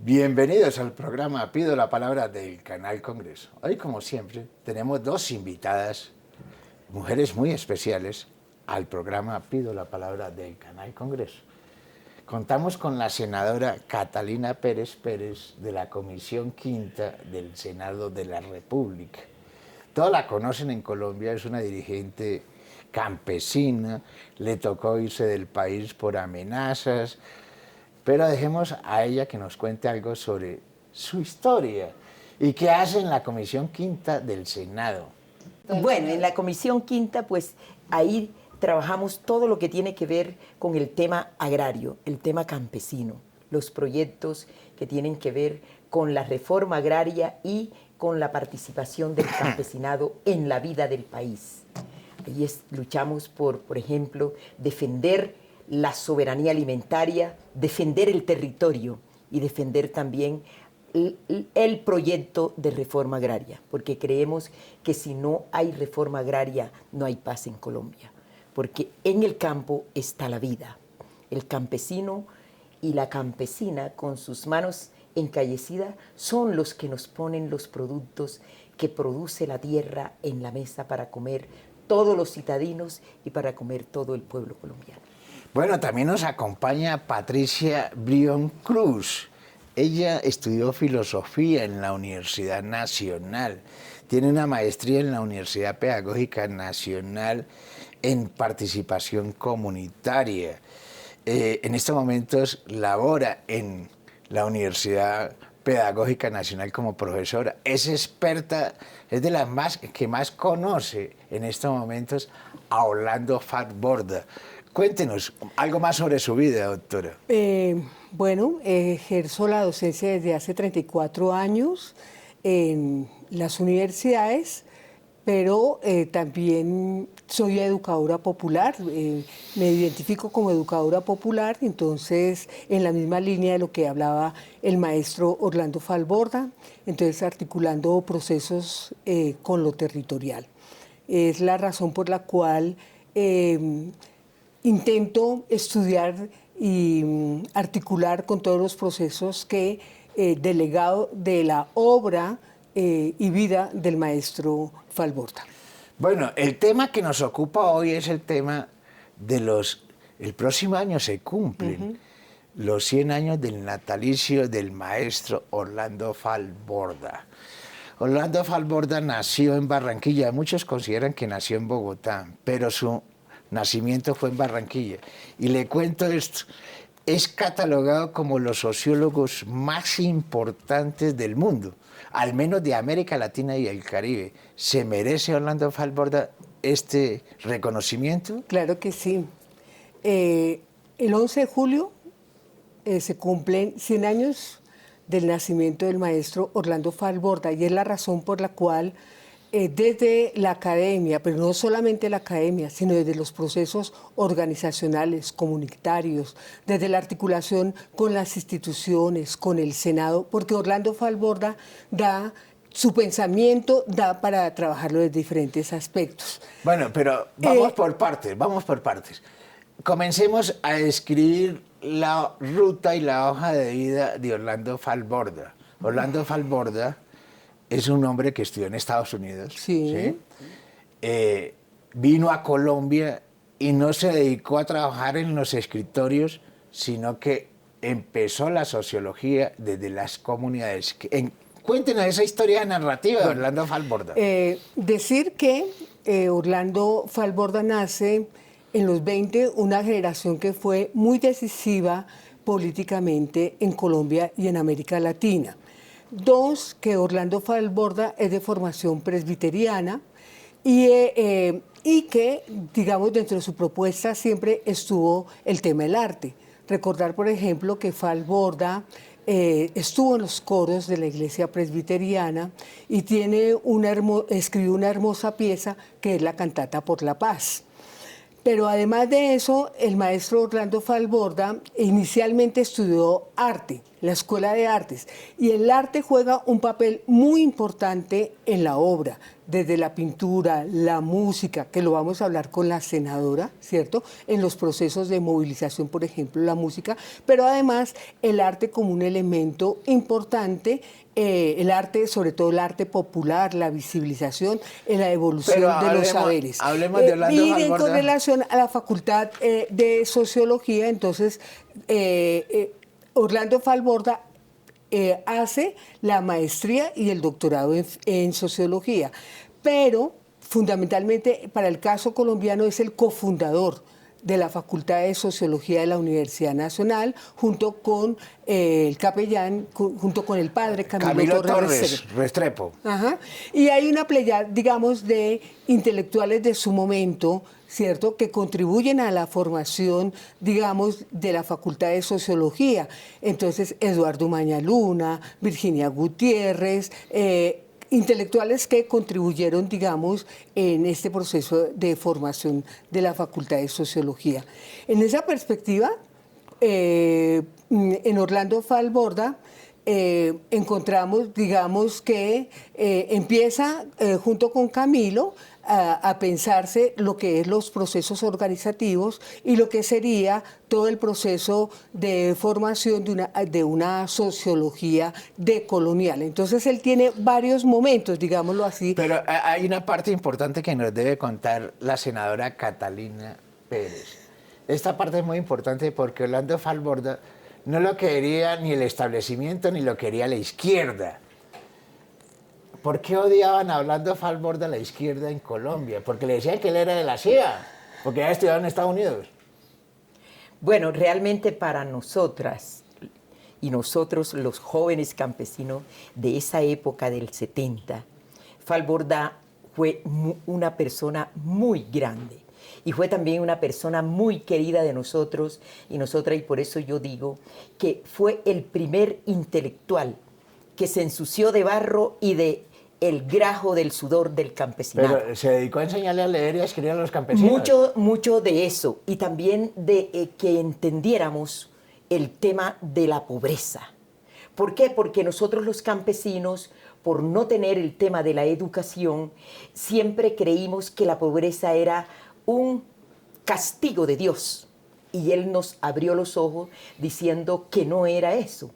Bienvenidos al programa Pido la Palabra del Canal Congreso. Hoy, como siempre, tenemos dos invitadas, mujeres muy especiales, al programa Pido la Palabra del Canal Congreso. Contamos con la senadora Catalina Pérez Pérez de la Comisión Quinta del Senado de la República. Todos la conocen en Colombia, es una dirigente campesina, le tocó irse del país por amenazas, pero dejemos a ella que nos cuente algo sobre su historia y qué hace en la Comisión Quinta del Senado. Bueno, en la Comisión Quinta, pues ahí trabajamos todo lo que tiene que ver con el tema agrario, el tema campesino, los proyectos que tienen que ver con la reforma agraria y con la participación del campesinado en la vida del país. Ahí luchamos por ejemplo, defender la soberanía alimentaria, defender el territorio y defender también el proyecto de reforma agraria, porque creemos que si no hay reforma agraria no hay paz en Colombia, porque en el campo está la vida. El campesino y la campesina con sus manos encallecidas son los que nos ponen los productos que produce la tierra en la mesa para comer todos los citadinos y para comer todo el pueblo colombiano. Bueno, también nos acompaña Patricia Brión Cruz. Ella estudió filosofía en la Universidad Nacional, tiene una maestría en la Universidad Pedagógica Nacional en participación comunitaria. En estos momentos labora en la Universidad Pedagógica Nacional como profesora. Es experta, es de las que más conoce en estos momentos a Orlando Falborda. Cuéntenos algo más sobre su vida, doctora. Bueno, ejerzo la docencia desde hace 34 años en las universidades, pero también soy educadora popular, me identifico como educadora popular, entonces en la misma línea de lo que hablaba el maestro Orlando Falborda, entonces articulando procesos con lo territorial. Es la razón por la cual intento estudiar y articular con todos los procesos que del legado de la obra y vida del maestro Falborda. Bueno, el tema que nos ocupa hoy es el tema de el próximo año se cumplen los 100 años del natalicio del maestro Orlando Falborda. Orlando Falborda nació en Barranquilla, muchos consideran que nació en Bogotá, pero su nacimiento fue en Barranquilla. Y le cuento esto, es catalogado como los sociólogos más importantes del mundo, al menos de América Latina y el Caribe. ¿Se merece Orlando Falborda este reconocimiento? Claro que sí. El 11 de julio se cumplen 100 años del nacimiento del maestro Orlando Falborda y es la razón por la cual desde la academia, pero no solamente la academia, sino desde los procesos organizacionales, comunitarios, desde la articulación con las instituciones, con el Senado, porque Orlando Falborda su pensamiento da para trabajarlo desde diferentes aspectos. Bueno, pero vamos por partes. Comencemos a escribir la ruta y la hoja de vida de Orlando Falborda. Orlando Falborda es un hombre que estudió en Estados Unidos, sí. Vino a Colombia y no se dedicó a trabajar en los escritorios, sino que empezó la sociología desde las comunidades. Cuéntenos esa historia narrativa de Orlando Falborda. Decir que Orlando Falborda nace en los 20, una generación que fue muy decisiva políticamente en Colombia y en América Latina. Dos, que Orlando Falborda es de formación presbiteriana y que, digamos, dentro de su propuesta siempre estuvo el tema del arte. Recordar, por ejemplo, que Falborda estuvo en los coros de la iglesia presbiteriana y escribió una hermosa pieza que es la Cantata por la Paz. Pero además de eso, el maestro Orlando Falborda inicialmente estudió arte, la Escuela de Artes. Y el arte juega un papel muy importante en la obra, desde la pintura, la música, que lo vamos a hablar con la senadora, ¿cierto? En los procesos de movilización, por ejemplo, la música, pero además el arte como un elemento importante, el arte, sobre todo el arte popular, la visibilización en la evolución de los saberes. Hablemos de Orlando Y Falborda. con relación a la Facultad de Sociología, entonces, Orlando Falborda hace la maestría y el doctorado en sociología, pero fundamentalmente para el caso colombiano es el cofundador de la Facultad de Sociología de la Universidad Nacional, junto con el capellán, junto con el padre Camilo Torres Restrepo. Restrepo. Ajá. Y hay una playa, digamos, de intelectuales de su momento, ¿cierto?, que contribuyen a la formación, digamos, de la Facultad de Sociología. Entonces, Eduardo Mañaluna, Virginia Gutiérrez, intelectuales que contribuyeron, digamos, en este proceso de formación de la Facultad de Sociología. En esa perspectiva, en Orlando Falborda, encontramos, digamos, que empieza junto con Camilo a pensarse lo que es los procesos organizativos y lo que sería todo el proceso de formación de una sociología decolonial. Entonces él tiene varios momentos, digámoslo así. Pero hay una parte importante que nos debe contar la senadora Catalina Pérez. Esta parte es muy importante porque Orlando Falborda no lo quería ni el establecimiento ni lo quería la izquierda. ¿Por qué odiaban a Orlando Falborda la izquierda en Colombia? Porque le decían que él era de la CIA, porque había estudiado en Estados Unidos. Bueno, realmente para nosotras y nosotros los jóvenes campesinos de esa época del 70, Falborda fue una persona muy grande y fue también una persona muy querida de nosotros y nosotras, y por eso yo digo que fue el primer intelectual que se ensució de barro y de el grajo del sudor del campesinado. Pero se dedicó a enseñarle a leer y a escribir a los campesinos. Mucho de eso, y también de que entendiéramos el tema de la pobreza. ¿Por qué? Porque nosotros los campesinos, por no tener el tema de la educación, siempre creímos que la pobreza era un castigo de Dios. Y Él nos abrió los ojos diciendo que no era eso.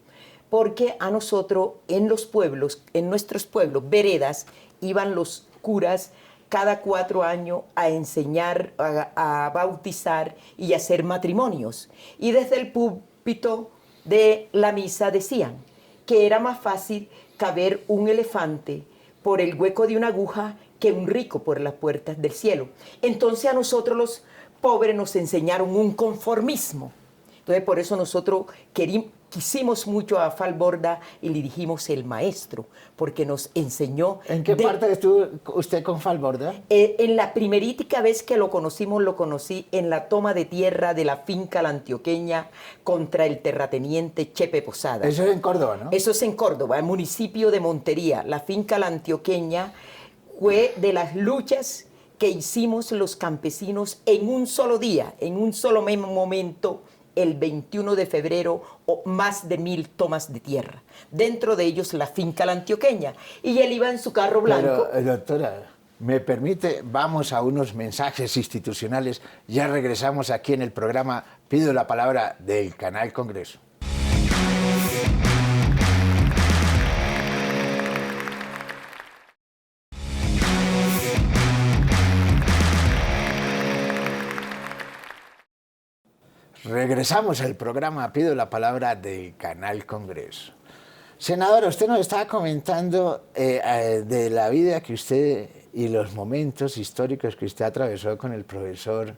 Porque a nosotros, en los pueblos, en nuestros pueblos, veredas, iban los curas cada 4 años a enseñar, a bautizar y a hacer matrimonios. Y desde el púlpito de la misa decían que era más fácil caber un elefante por el hueco de una aguja que un rico por las puertas del cielo. Entonces a nosotros los pobres nos enseñaron un conformismo. Entonces por eso nosotros quisimos mucho a Falborda y le dijimos el maestro, porque nos enseñó... ¿En qué parte estuvo usted con Falborda? En la primerítica vez que lo conocí en la toma de tierra de la finca La Antioqueña contra el terrateniente Chepe Posada. Eso es en Córdoba, ¿no? Eso es en Córdoba, el municipio de Montería. La finca La Antioqueña fue de las luchas que hicimos los campesinos en un solo día, en un solo momento, el 21 de febrero, más de 1000 tomas de tierra. Dentro de ellos la finca La Antioqueña. Y él iba en su carro blanco. Pero, doctora, ¿me permite? Vamos a unos mensajes institucionales. Ya regresamos aquí en el programa Pido la Palabra del Canal Congreso. Regresamos al programa Pido la Palabra del Canal Congreso. Senadora, usted nos estaba comentando de la vida que usted y los momentos históricos que usted atravesó con el profesor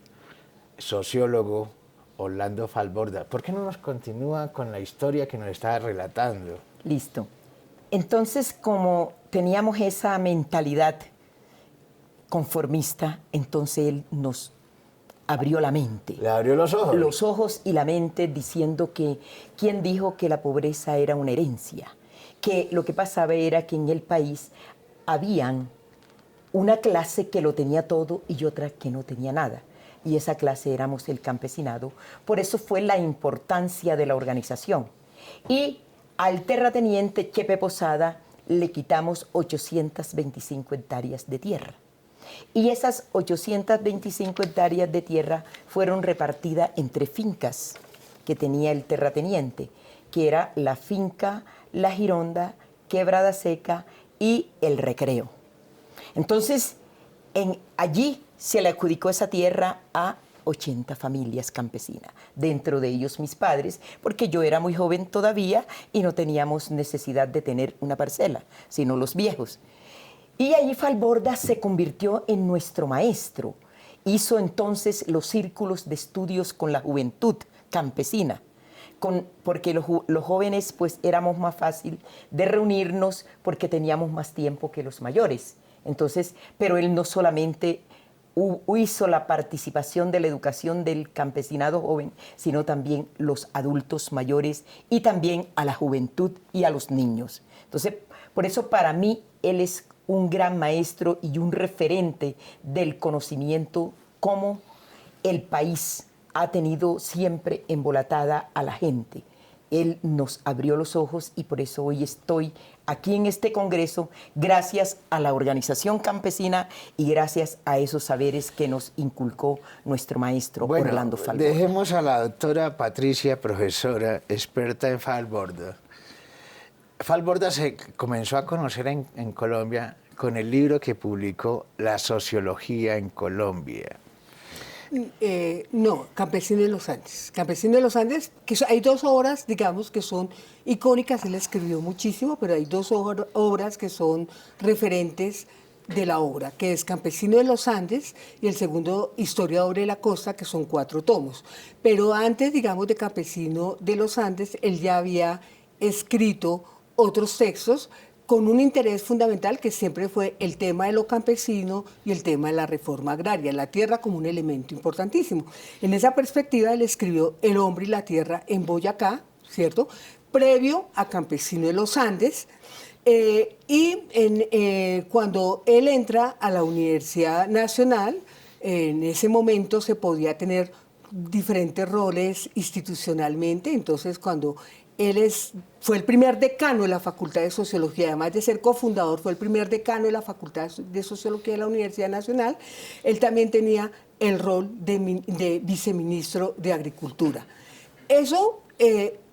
sociólogo Orlando Falborda. ¿Por qué no nos continúa con la historia que nos estaba relatando? Listo. Entonces, como teníamos esa mentalidad conformista, entonces él nos abrió la mente. ¿Le abrió los ojos? Los ojos y la mente, diciendo que ¿quién dijo que la pobreza era una herencia? Que lo que pasaba era que en el país habían una clase que lo tenía todo y otra que no tenía nada. Y esa clase éramos el campesinado. Por eso fue la importancia de la organización. Y al terrateniente Chepe Posada le quitamos 825 hectáreas de tierra. Y esas 825 hectáreas de tierra fueron repartidas entre fincas que tenía el terrateniente, que era la finca La Gironda, Quebrada Seca y El Recreo. Entonces, allí se le adjudicó esa tierra a 80 familias campesinas, dentro de ellos mis padres, porque yo era muy joven todavía y no teníamos necesidad de tener una parcela, sino los viejos. Y allí Falborda se convirtió en nuestro maestro. Hizo entonces los círculos de estudios con la juventud campesina, porque los jóvenes pues éramos más fácil de reunirnos porque teníamos más tiempo que los mayores. Entonces, pero él no solamente hizo la participación de la educación del campesinado joven, sino también los adultos mayores y también a la juventud y a los niños. Entonces, por eso para mí él es un gran maestro y un referente del conocimiento, como el país ha tenido siempre embolatada a la gente. Él nos abrió los ojos y por eso hoy estoy aquí en este congreso, gracias a la organización campesina y gracias a esos saberes que nos inculcó nuestro maestro Orlando Falborda. Dejemos a la doctora Patricia, profesora, experta en Falborda. Falborda se comenzó a conocer en Colombia con el libro que publicó La Sociología en Colombia. No, Campesino de los Andes. Campesino de los Andes, hay dos obras, digamos, que son icónicas, él escribió muchísimo, pero hay dos obras que son referentes de la obra, que es Campesino de los Andes y el segundo, Historiador de la Costa, que son 4 tomos. Pero antes, digamos, de Campesino de los Andes, él ya había escrito otros textos con un interés fundamental que siempre fue el tema de lo campesino y el tema de la reforma agraria, la tierra como un elemento importantísimo. En esa perspectiva él escribió El hombre y la tierra en Boyacá, ¿cierto?, previo a Campesino de los Andes, cuando él entra a la Universidad Nacional, en ese momento se podía tener diferentes roles institucionalmente, entonces cuando fue el primer decano de la Facultad de Sociología, además de ser cofundador, fue el primer decano de la Facultad de Sociología de la Universidad Nacional. Él también tenía el rol de viceministro de Agricultura. Eso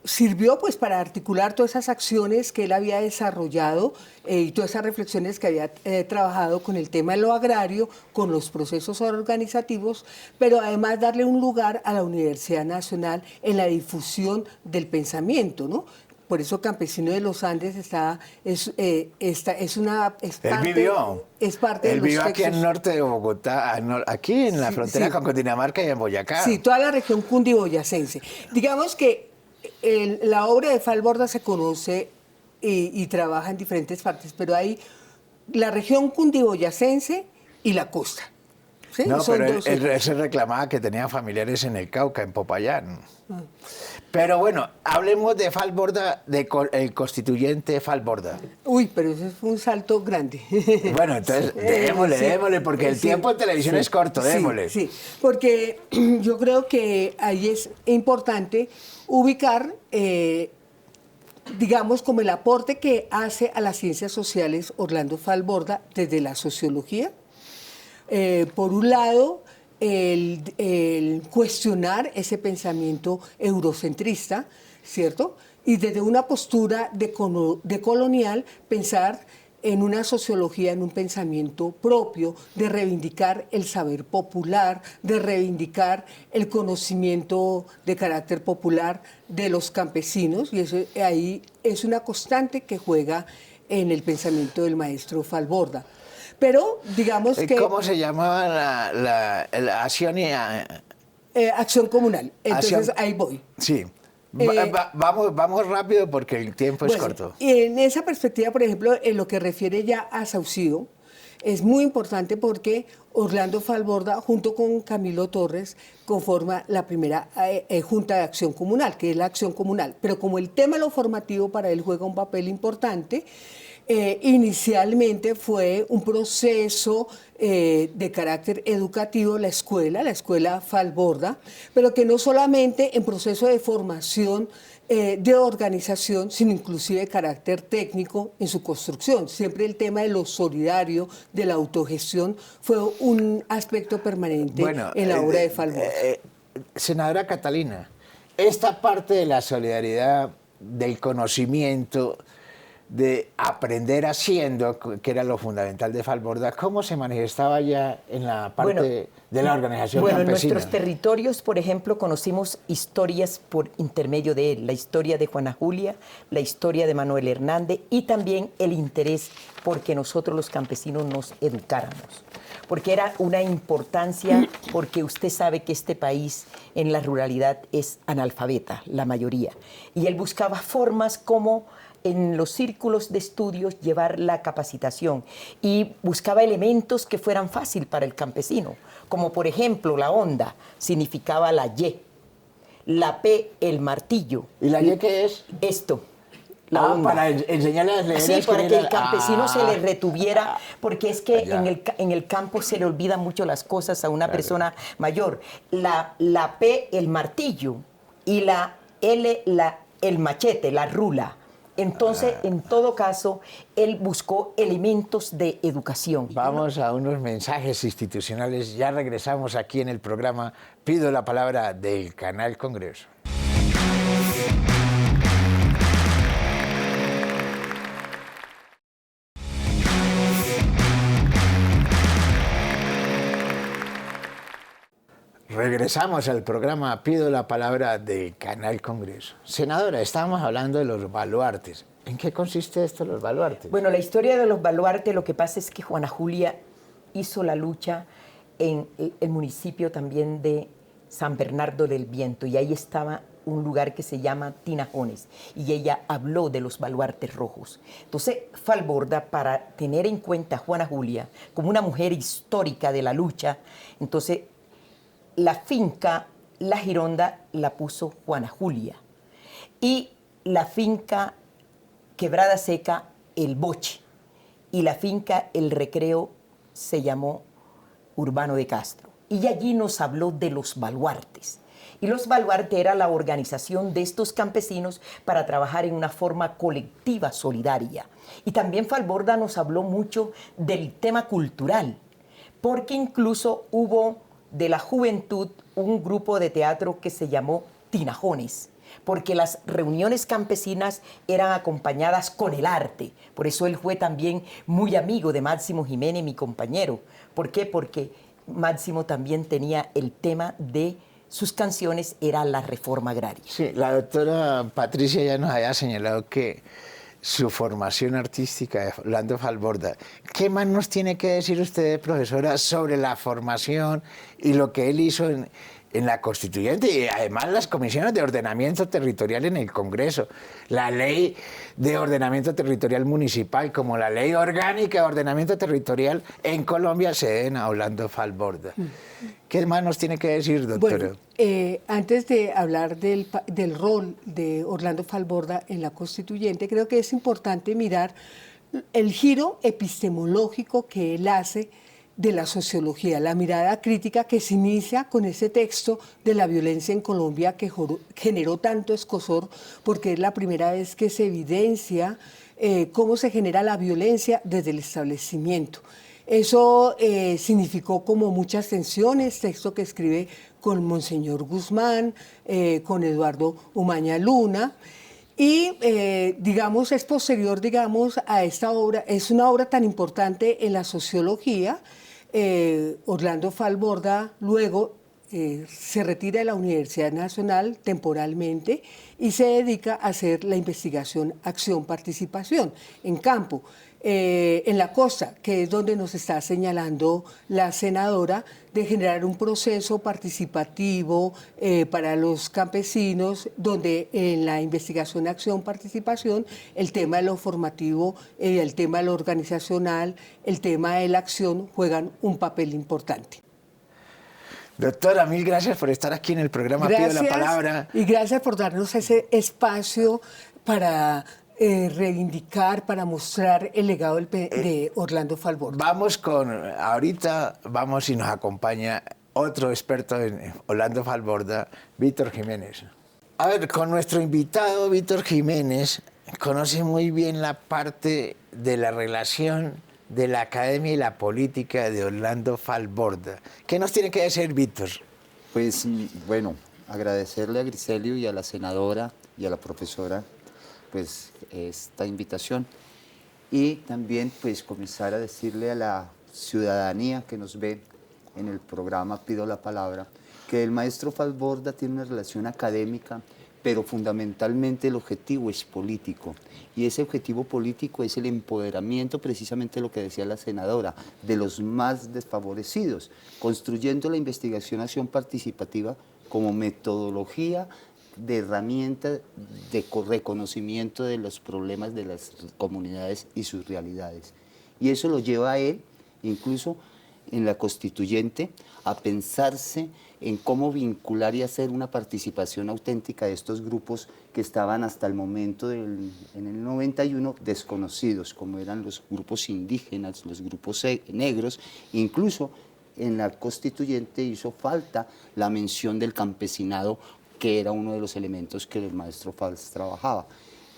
sirvió pues para articular todas esas acciones que él había desarrollado y todas esas reflexiones que había trabajado con el tema de lo agrario, con los procesos organizativos, pero además darle un lugar a la Universidad Nacional en la difusión del pensamiento, ¿no? Por eso Campesino de los Andes es parte Él de los vivió aquí textos. al norte de Bogotá, aquí en la frontera con Cundinamarca y en Boyacá. Sí, toda la región cundiboyacense. Digamos que la obra de Falborda se conoce y trabaja en diferentes partes, pero hay la región cundiboyacense y la costa. ¿Sí? No, pero él se reclamaba que tenía familiares en el Cauca, en Popayán. Pero bueno, hablemos de Falborda, el constituyente Falborda. Uy, pero eso fue un salto grande. Bueno, entonces démosle, porque el tiempo en televisión es corto, démosle. Sí, porque yo creo que ahí es importante ubicar, digamos, como el aporte que hace a las ciencias sociales Orlando Falborda desde la sociología. Por un lado, el cuestionar ese pensamiento eurocentrista, ¿cierto? Y desde una postura de colonial, pensar en una sociología, en un pensamiento propio, de reivindicar el saber popular, de reivindicar el conocimiento de carácter popular de los campesinos, y eso ahí es una constante que juega en el pensamiento del maestro Falborda. Pero digamos que... ¿Cómo se llamaba la acción y... acción comunal. Entonces ahí voy. Sí. Vamos rápido porque el tiempo es corto. Y en esa perspectiva, por ejemplo, en lo que refiere ya a Saucío, es muy importante porque Orlando Falborda, junto con Camilo Torres, conforma la primera Junta de Acción Comunal, que es la acción comunal. Pero como el tema de lo formativo para él juega un papel importante, inicialmente fue un proceso de carácter educativo, la escuela Falborda, pero que no solamente en proceso de formación de organización, sino inclusive de carácter técnico en su construcción. Siempre el tema de lo solidario, de la autogestión, fue un aspecto permanente en la obra de Falborda. Senadora Catalina, esta parte de la solidaridad, del conocimiento, de aprender haciendo, que era lo fundamental de Falborda, ¿cómo se manifestaba ya en la parte de la organización campesina? En nuestros territorios, por ejemplo, conocimos historias por intermedio de él, la historia de Juana Julia, la historia de Manuel Hernández y también el interés porque nosotros los campesinos nos educáramos. Porque era una importancia, porque usted sabe que este país en la ruralidad es analfabeta, la mayoría. Y él buscaba formas como en los círculos de estudios llevar la capacitación y buscaba elementos que fueran fácil para el campesino, como por ejemplo la honda significaba la Y, la P el martillo. ¿Y la Y qué es? Esto. La onda. Para enseñarle a leer. Sí, para que el campesino se le retuviera, porque es que en el campo se le olvidan mucho las cosas a una persona mayor. La P el martillo y la L el machete, la rula. Entonces, en todo caso, él buscó elementos de educación. Vamos a unos mensajes institucionales. Ya regresamos aquí en el programa Pido la Palabra del Canal Congreso. Regresamos al programa Pido la Palabra del Canal Congreso. Senadora, estábamos hablando de los baluartes. ¿En qué consiste esto, los baluartes? Bueno, la historia de los baluartes, lo que pasa es que Juana Julia hizo la lucha en el municipio también de San Bernardo del Viento, y ahí estaba un lugar que se llama Tinajones, y ella habló de los baluartes rojos. Entonces, Falborda, para tener en cuenta a Juana Julia como una mujer histórica de la lucha, entonces la finca La Gironda la puso Juana Julia y la finca Quebrada Seca El Boche y la finca El Recreo se llamó Urbano de Castro. Y allí nos habló de los baluartes. Y los baluartes era la organización de estos campesinos para trabajar en una forma colectiva, solidaria. Y también Falborda nos habló mucho del tema cultural, porque incluso hubo de la juventud un grupo de teatro que se llamó Tinajones, porque las reuniones campesinas eran acompañadas con el arte. Por eso él fue también muy amigo de Máximo Jiménez, mi compañero. ¿Por qué? Porque Máximo también tenía el tema de sus canciones, era la reforma agraria. Sí, la doctora Patricia ya nos había señalado que su formación artística de Orlando Falborda. ¿Qué más nos tiene que decir usted, profesora, sobre la formación y lo que él hizo en la Constituyente y además las comisiones de ordenamiento territorial en el Congreso? La ley de ordenamiento territorial municipal como la ley orgánica de ordenamiento territorial en Colombia se deben a Orlando Falborda. ¿Qué más nos tiene que decir, doctora? Bueno, antes de hablar del rol de Orlando Falborda en la Constituyente, creo que es importante mirar el giro epistemológico que él hace de la sociología, la mirada crítica que se inicia con ese texto de la violencia en Colombia que generó tanto escozor, porque es la primera vez que se evidencia cómo se genera la violencia desde el establecimiento. Eso significó como muchas tensiones, texto que escribe con Monseñor Guzmán, con Eduardo Umaña Luna, y digamos es posterior a esta obra, es una obra tan importante en la sociología. Orlando Falborda luego se retira de la Universidad Nacional temporalmente y se dedica a hacer la investigación, acción, participación en campo. En la costa, que es donde nos está señalando la senadora, de generar un proceso participativo para los campesinos, donde en la investigación, acción, participación, el tema de lo formativo, el tema de lo organizacional, el tema de la acción juegan un papel importante. Doctora, mil gracias por estar aquí en el programa Pido la Palabra. Y gracias por darnos ese espacio para reivindicar, para mostrar el legado de Orlando Falborda. Ahorita vamos y nos acompaña otro experto en Orlando Falborda, Víctor Jiménez. A ver, con nuestro invitado Víctor Jiménez, conoce muy bien la parte de la relación de la academia y la política de Orlando Falborda. ¿Qué nos tiene que decir Víctor? Pues bueno, agradecerle a Griselio y a la senadora y a la profesora pues esta invitación y también pues comenzar a decirle a la ciudadanía que nos ve en el programa Pido la Palabra que el maestro Falborda tiene una relación académica, pero fundamentalmente el objetivo es político. Y ese objetivo político es el empoderamiento, precisamente lo que decía la senadora, de los más desfavorecidos, construyendo la investigación-acción participativa como metodología de herramienta de reconocimiento de los problemas de las comunidades y sus realidades. Y eso lo lleva a él, incluso en la constituyente, a pensarse en cómo vincular y hacer una participación auténtica de estos grupos que estaban hasta el momento en el 91 desconocidos, como eran los grupos indígenas, los grupos negros. Incluso en la constituyente hizo falta la mención del campesinado, que era uno de los elementos que el maestro Valls trabajaba.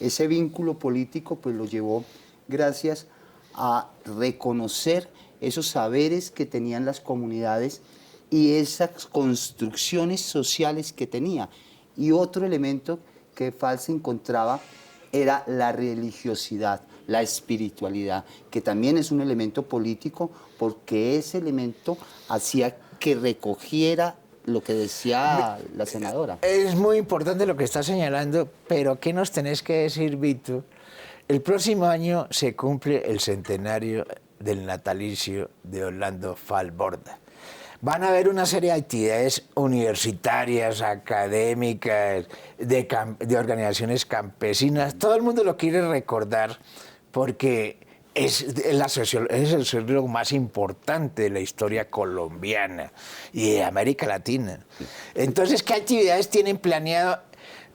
Ese vínculo político pues lo llevó gracias a reconocer esos saberes que tenían las comunidades y esas construcciones sociales que tenía. Y otro elemento que Valls encontraba era la religiosidad, la espiritualidad, que también es un elemento político porque ese elemento hacía que recogiera lo que decía la senadora. Es muy importante lo que está señalando, pero ¿qué nos tenés que decir, Víctor? El próximo año se cumple el centenario del natalicio de Orlando Falborda. Van a haber una serie de actividades universitarias, académicas, de organizaciones campesinas. Todo el mundo lo quiere recordar porque es el sociólogo más importante de la historia colombiana y de América Latina. Entonces, ¿qué actividades tienen planeado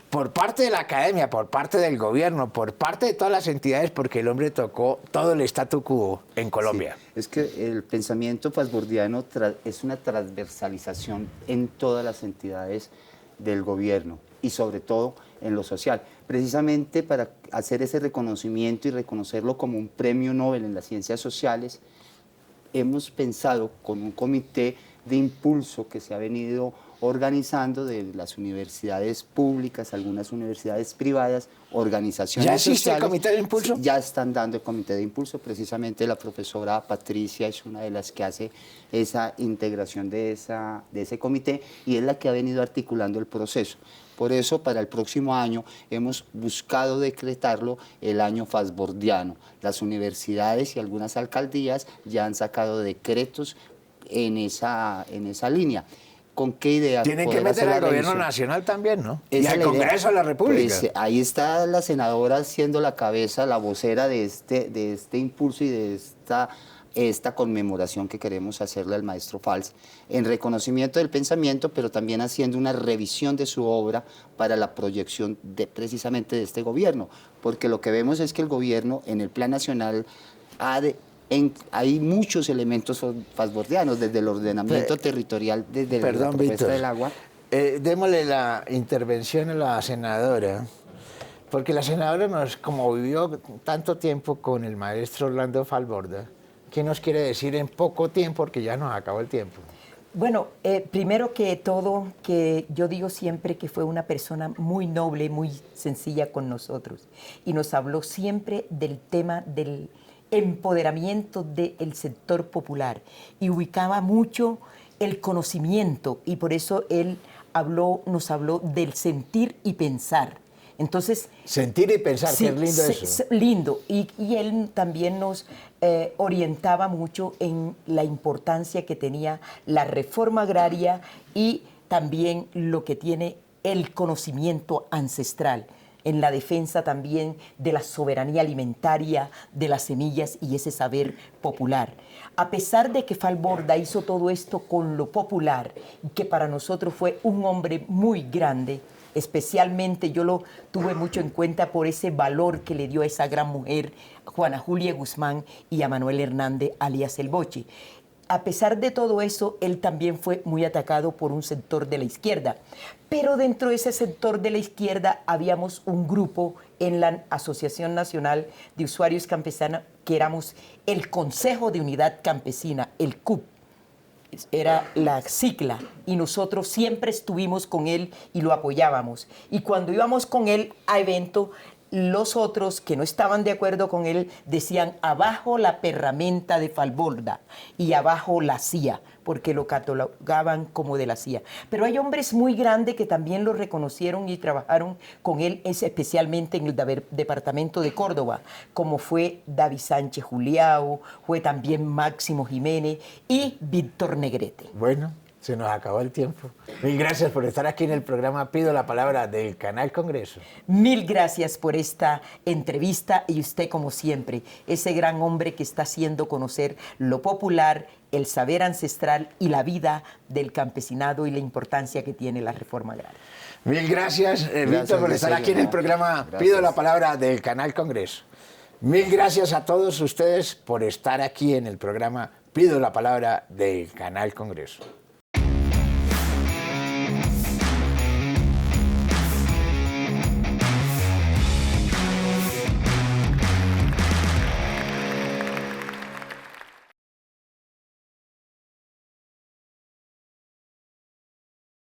por parte de la academia, por parte del gobierno, por parte de todas las entidades, porque el hombre tocó todo el statu quo en Colombia? Sí, es que el pensamiento falbordiano es una transversalización en todas las entidades del gobierno y sobre todo en lo social, precisamente para hacer ese reconocimiento y reconocerlo como un premio Nobel en las ciencias sociales. Hemos pensado con un comité de impulso que se ha venido organizando de las universidades públicas, algunas universidades privadas, organizaciones sociales. ¿Ya existe sociales, el comité de impulso? Ya están dando el comité de impulso. Precisamente la profesora Patricia es una de las que hace esa integración de ese comité y es la que ha venido articulando el proceso. Por eso, para el próximo año hemos buscado decretarlo el año falbordiano. Las universidades y algunas alcaldías ya han sacado decretos en esa línea. ¿Con qué idea? Tienen que meter al gobierno nacional también, ¿no? Y al Congreso de la República. Pues, ahí está la senadora siendo la cabeza, la vocera de este impulso y de esta conmemoración que queremos hacerle al maestro Valls, en reconocimiento del pensamiento, pero también haciendo una revisión de su obra para la proyección precisamente de este gobierno. Porque lo que vemos es que el gobierno, en el plan nacional, hay muchos elementos falbordianos, desde el ordenamiento territorial, desde la propuesta del agua. Démosle la intervención a la senadora, porque la senadora como vivió tanto tiempo con el maestro Orlando Falborda, ¿qué nos quiere decir en poco tiempo? Porque ya nos acabó el tiempo. Bueno, primero que todo, que yo digo siempre que fue una persona muy noble, muy sencilla con nosotros, y nos habló siempre del tema del empoderamiento del sector popular y ubicaba mucho el conocimiento y por eso él nos habló del sentir y pensar. Entonces, sentir y pensar, sí, qué lindo eso. Lindo. Y él también nos orientaba mucho en la importancia que tenía la reforma agraria y también lo que tiene el conocimiento ancestral, en la defensa también de la soberanía alimentaria, de las semillas y ese saber popular. A pesar de que Falborda hizo todo esto con lo popular, que para nosotros fue un hombre muy grande, especialmente yo lo tuve mucho en cuenta por ese valor que le dio a esa gran mujer, Juana Julia Guzmán, y a Manuel Hernández, alias El Boche. a pesar de todo eso, él también fue muy atacado por un sector de la izquierda. Pero dentro de ese sector de la izquierda habíamos un grupo en la Asociación Nacional de Usuarios Campesanos que éramos el Consejo de Unidad Campesina, el CUP. Era la sigla, y nosotros siempre estuvimos con él y lo apoyábamos. Y cuando íbamos con él a evento, los otros que no estaban de acuerdo con él decían abajo la perramenta de Falborda y abajo la CIA, porque lo catalogaban como de la CIA. Pero hay hombres muy grandes que también lo reconocieron y trabajaron con él, especialmente en el departamento de Córdoba, como fue David Sánchez Juliao, fue también Máximo Jiménez y Víctor Negrete. Bueno, se nos acabó el tiempo. Mil gracias por estar aquí en el programa Pido la Palabra del Canal Congreso. Mil gracias por esta entrevista y usted, como siempre, ese gran hombre que está haciendo conocer lo popular, el saber ancestral y la vida del campesinado y la importancia que tiene la reforma agraria. Mil gracias, Víctor, por estar aquí en el programa Pido la Palabra del Canal Congreso. Mil gracias a todos ustedes por estar aquí en el programa Pido la Palabra del Canal Congreso.